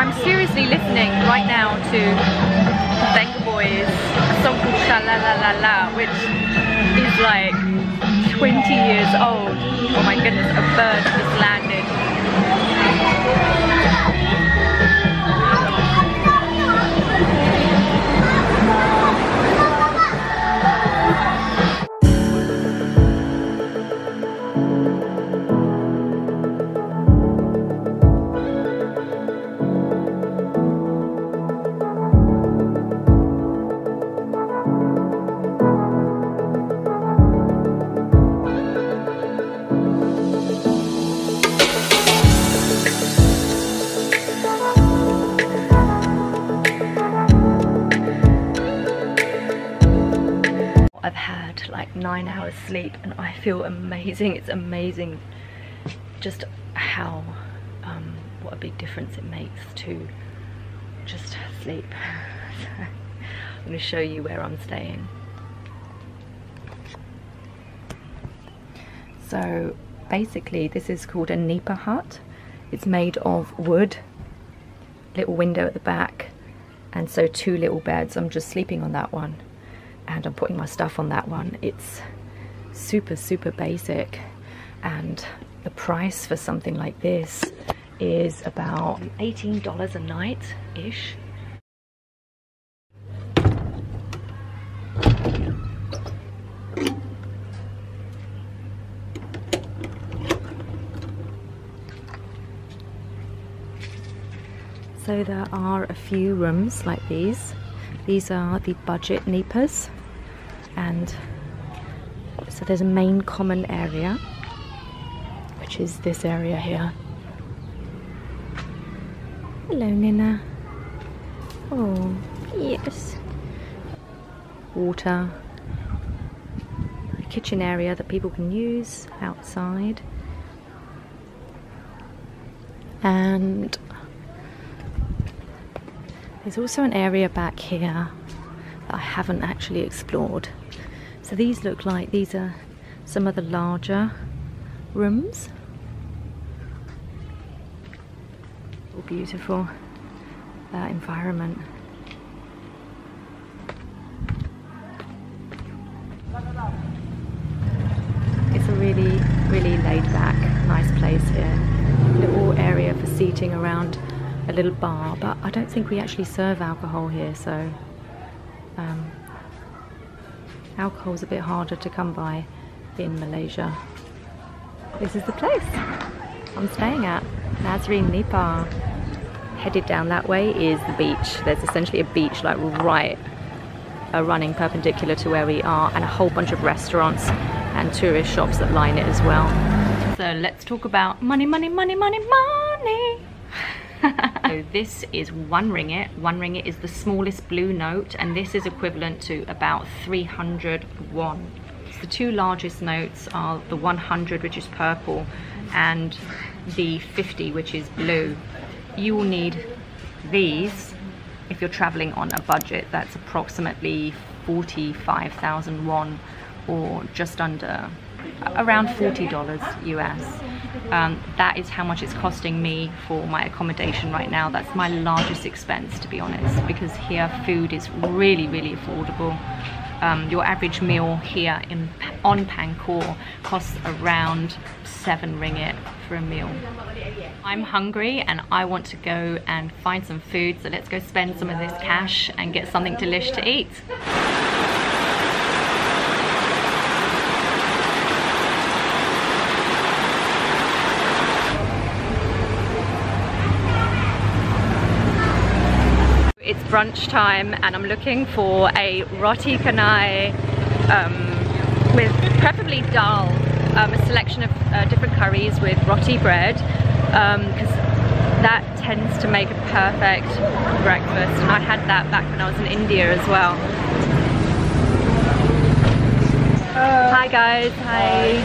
I'm seriously listening right now to Venga Boys, a song called Sha La La La La, which is like 20 years old. Oh my goodness, a bird just landed. I've had like 9 hours sleep and I feel amazing. It's amazing just how what a big difference it makes to just sleep. So, I'm going to show you where I'm staying. So basically this is called a Nipah hut. It's made of wood, little window at the back, and so 2 little beds. I'm just sleeping on that one. And I'm putting my stuff on that one. It's super basic, and the price for something like this is about $18 a night ish. So there are a few rooms like these. These are the budget Nipahs. And so there's a main common area, which is this area here. Hello, Nina. Oh, yes. Water. A kitchen area that people can use outside. And there's also an area back here that I haven't actually explored. So these look like these are some of the larger rooms. Oh, beautiful environment. It's a really laid back, nice place here. Little area for seating around a little bar, but I don't think we actually serve alcohol here, so alcohol's a bit harder to come by in Malaysia. This is the place I'm staying at, Nazri Nipah. Headed down that way is the beach. There's essentially a beach like right running perpendicular to where we are, and a whole bunch of restaurants and tourist shops that line it as well. So let's talk about money. So this is 1 ringgit. 1 ringgit is the smallest blue note, and this is equivalent to about 300 won. The 2 largest notes are the 100, which is purple, and the 50, which is blue. You will need these if you're traveling on a budget. That's approximately 45,000 won, or just under around $40 US. That is how much it's costing me for my accommodation right now. That's my largest expense, to be honest, because here food is really affordable. Your average meal here on Pangkor costs around 7 ringgit for a meal. I'm hungry and I want to go and find some food, so let's go spend some of this cash and get something delish to eat. It's brunch time and I'm looking for a roti canai with preferably dal, a selection of different curries with roti bread, because that tends to make a perfect breakfast, and I had that back when I was in India as well. Hi guys, hi.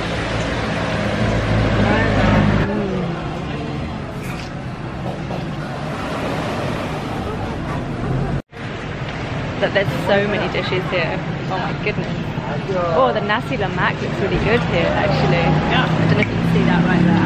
That there's so many dishes here. Oh my goodness. Oh, the nasi lemak looks really good here actually. Yeah. I don't know if you can see that right there.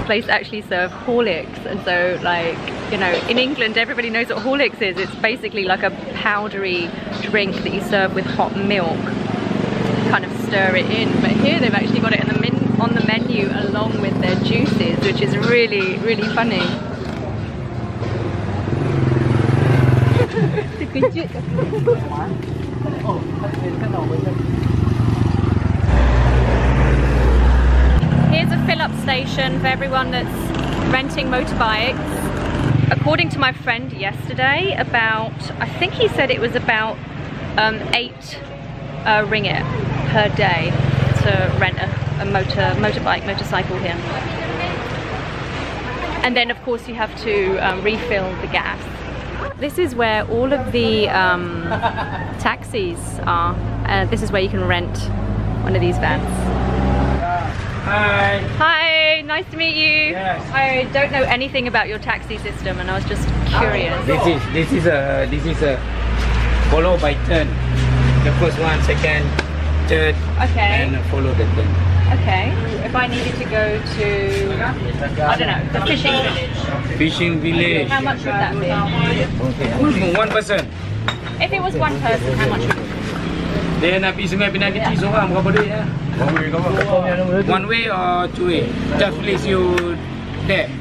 place actually serve Horlicks, and so like, you know, in England everybody knows what Horlicks is. It's basically like a powdery drink that you serve with hot milk, kind of stir it in, but here they've actually got it in on the menu along with their juices, which is really, really funny. Here's a fill-up station for everyone that's renting motorbikes. According to my friend yesterday, about, I think he said it was about 8 ringgit per day to rent a motorcycle here. And then of course you have to refill the gas. This is where all of the taxis are. This is where you can rent one of these vans. Hi. Hi, nice to meet you. Yes. I don't know anything about your taxi system, and I was just curious. This is a follow by turn. The first one, second, third, Okay. and follow the turn. Okay. If I needed to go to, I don't know, the fishing village, Fishing village. how much would that be? Okay. One person. If it was one person, how much would it be? Dia nak pergi Sungai Pinang Kecil seorang berapa duit ya? One way or two way? Just place you there.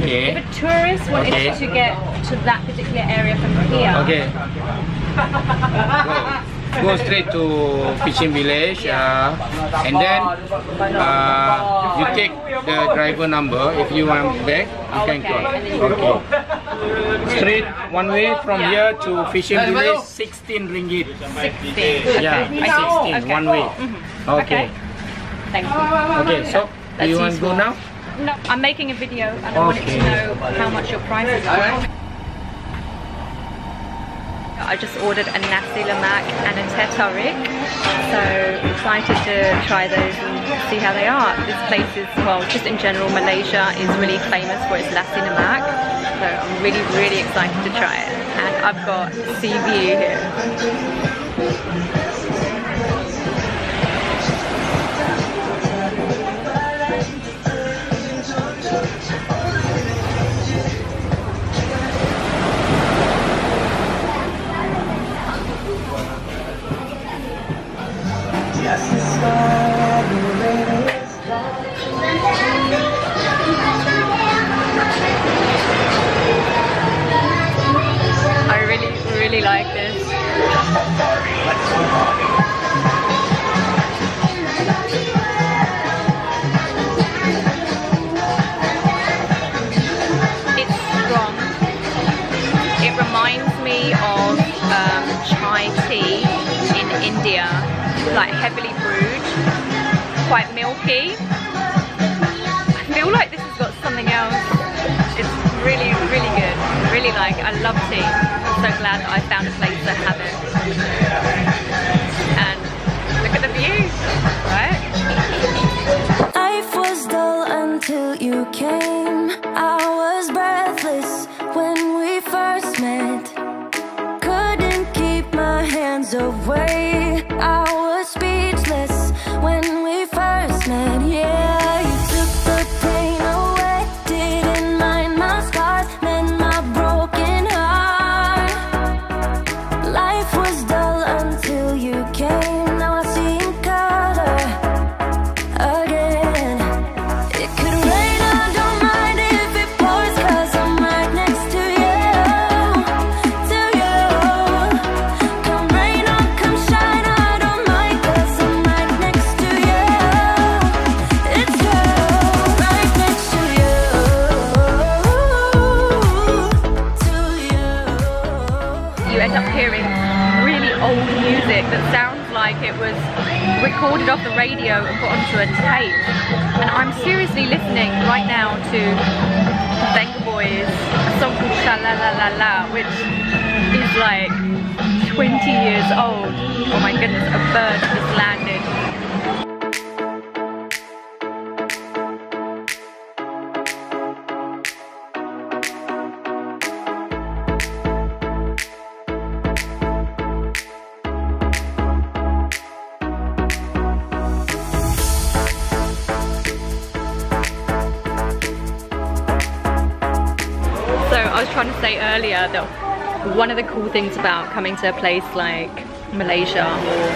Okay. If a tourist wanted to get to that particular area from here, Okay. Go straight to fishing village, and then you take the driver number. If you want back, you can go. Okay. Straight one way from here to fishing village, 16 ringgit. 16. Yeah, 16 Okay. one way. Okay. Thank you. Okay. So do you want to go now? No, I'm making a video and I wanted to know how much your prices are. I just ordered a nasi lemak and a tarik, so excited to try those and see how they are. This place is, well, just in general, Malaysia is really famous for its nasi lemak, so I'm really, really excited to try it. And I've got sea view here. I really like this. It's strong. It reminds me of chai tea in India, like heavily brewed, quite milky. I feel like this has got something else. It's really, really good. Really like it. I love tea. I'm so glad that I found a place to have it. And look at the view, right? Life was dull until you came. I was breathless when we first met. Couldn't keep my hands away. I was speechless when we first met. Yeah, you took the pain away. Didn't mind my scars, then my broken heart. Life was dull until you came. Now I see in color again. It could rain, I don't mind if it pours, 'cause I'm right next to you, to you. Come rain or come shine, I don't mind, 'cause I'm right next to you. It's true, right next to you, You end up hearing really old music that sounds like it was recorded off the radio and put onto a tape. And I'm seriously listening right now to Venga Boys, a song called Sha La La La La, which is like 20 years old. Oh my goodness, a bird just landed. I was trying to say earlier that one of the cool things about coming to a place like Malaysia or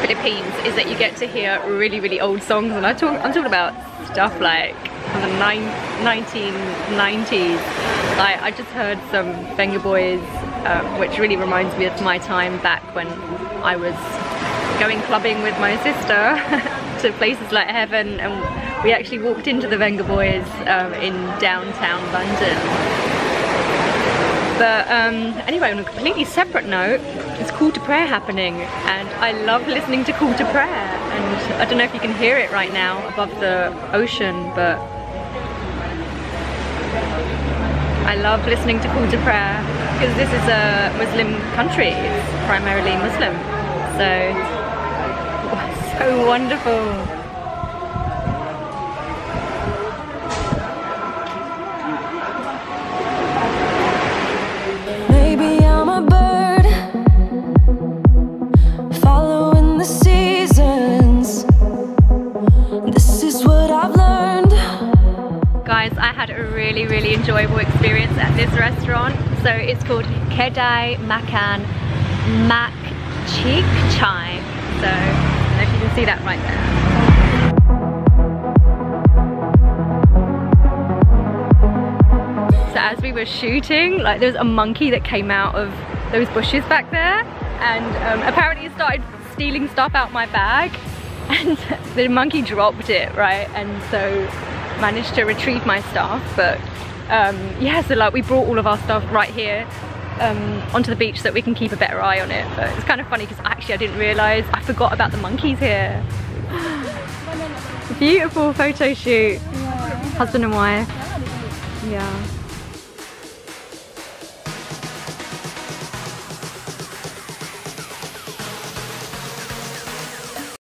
Philippines is that you get to hear really, really old songs, and I'm talking about stuff like from the 1990s. Like, I just heard some Venga Boys, which really reminds me of my time back when I was going clubbing with my sister to places like Heaven, and we actually walked into the Venga Boys in downtown London. But anyway, on a completely separate note, it's Call to Prayer happening, and I love listening to Call to Prayer. And I don't know if you can hear it right now above the ocean, but I love listening to Call to Prayer because this is a Muslim country. It's primarily Muslim, so wonderful. Maybe I'm a bird following the seasons. This is what I've learned. Guys, I had a really, really enjoyable experience at this restaurant. So it's called Kedai Makan Mak Cheek Chai. So I don't know if you can see that right there. So as we were shooting, like, there was a monkey that came out of those bushes back there, and apparently it started stealing stuff out my bag, and the monkey dropped it, right? And so managed to retrieve my stuff. But yeah, so like we brought all of our stuff right here onto the beach so that we can keep a better eye on it. But it's kind of funny because actually I didn't realise I forgot about the monkeys here. Beautiful photo shoot. Yeah. Husband and wife. Yeah.